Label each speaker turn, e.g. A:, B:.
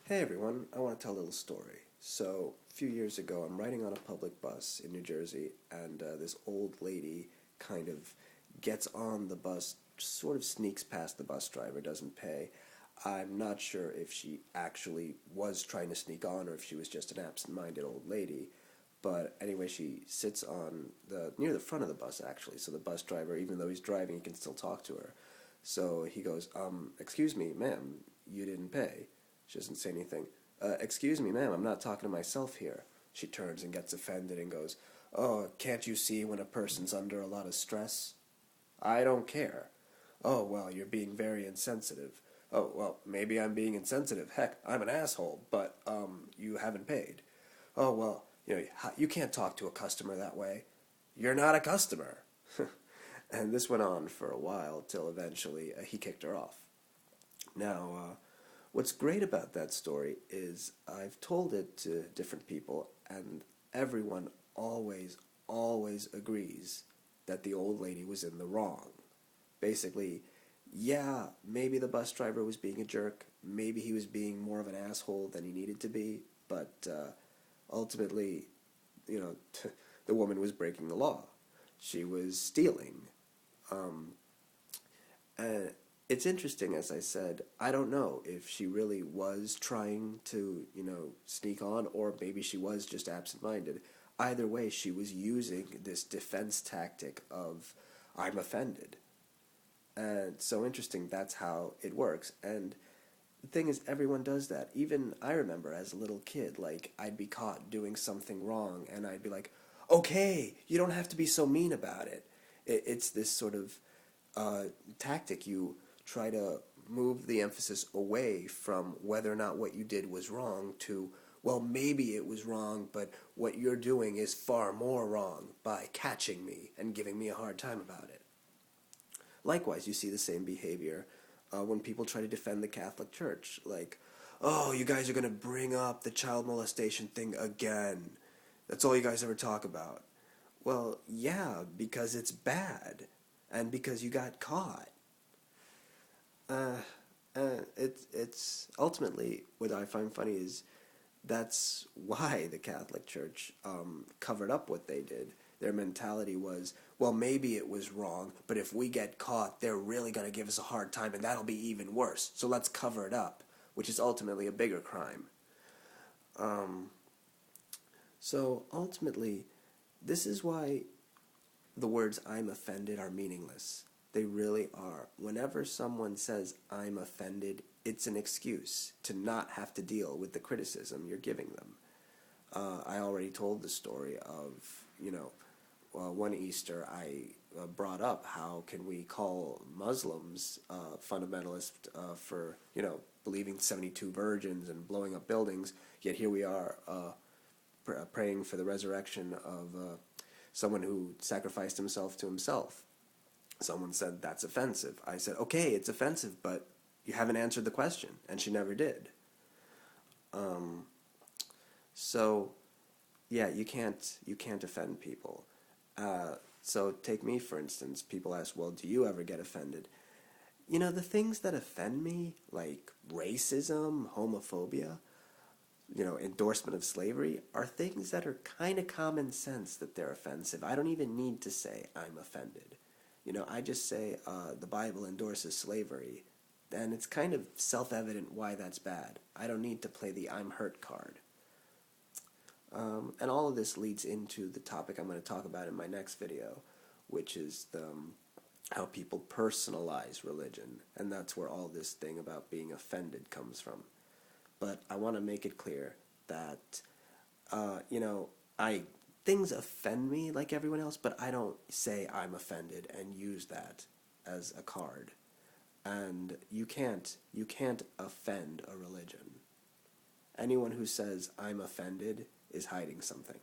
A: Hey everyone, I want to tell a little story. So, a few years ago, I'm riding on a public bus in New Jersey, and this old lady kind of gets on the bus, sort of sneaks past the bus driver, doesn't pay. I'm not sure if she actually was trying to sneak on or if she was just an absent-minded old lady. But anyway, she sits on the near the front of the bus actually, so the bus driver, even though he's driving, he can still talk to her. So he goes, excuse me, ma'am, you didn't pay. She doesn't say anything. Excuse me, ma'am, I'm not talking to myself here. She turns and gets offended and goes, oh, can't you see when a person's under a lot of stress? I don't care. Oh, well, you're being very insensitive. Oh, well, maybe I'm being insensitive. Heck, I'm an asshole, but, you haven't paid. Oh, well, you can't talk to a customer that way. You're not a customer. And this went on for a while till eventually he kicked her off. Now, what's great about that story is I've told it to different people, and everyone always agrees that the old lady was in the wrong. Basically, yeah, maybe the bus driver was being a jerk, maybe he was being more of an asshole than he needed to be, but ultimately, you know, the woman was breaking the law. She was stealing. Um, and it's interesting, as I said, I don't know if she really was trying to, sneak on, or maybe she was just absent-minded. Either way, she was using this defense tactic of, I'm offended. And so interesting, that's how it works. And the thing is, everyone does that. Even I remember as a little kid, like, I'd be caught doing something wrong, and I'd be like, okay, you don't have to be so mean about it. It's this sort of tactic. You try to move the emphasis away from whether or not what you did was wrong to, well, maybe it was wrong, but what you're doing is far more wrong by catching me and giving me a hard time about it. Likewise, you see the same behavior when people try to defend the Catholic Church. Like, oh, you guys are going to bring up the child molestation thing again. That's all you guys ever talk about. Well, yeah, because it's bad, and because you got caught. Uh, it's ultimately what I find funny is that's why the Catholic Church covered up what they did. Their mentality was, well, maybe it was wrong, but if we get caught, they're really going to give us a hard time, and that'll be even worse. So let's cover it up, which is ultimately a bigger crime. Um, so ultimately, this is why the words I'm offended are meaningless. They really are. Whenever someone says I'm offended, it's an excuse to not have to deal with the criticism you're giving them. I already told the story of, one Easter I brought up how can we call Muslims fundamentalist for, believing 72 virgins and blowing up buildings, yet here we are praying for the resurrection of someone who sacrificed himself to himself. Someone said, that's offensive. I said, okay, it's offensive, but you haven't answered the question, and she never did. Um, so, yeah, you can't offend people. So take me, for instance. People ask, well, do you ever get offended? The things that offend me, like racism, homophobia, endorsement of slavery, are things that are kind of common sense that they're offensive. I don't even need to say I'm offended. I just say the Bible endorses slavery, and it's kind of self-evident why that's bad. I don't need to play the I'm hurt card. And all of this leads into the topic I'm going to talk about in my next video, which is how people personalize religion, and that's where all this thing about being offended comes from. But I want to make it clear that, I things offend me like everyone else, but I don't say I'm offended and use that as a card. And you can't offend a religion. Anyone who says I'm offended is hiding something.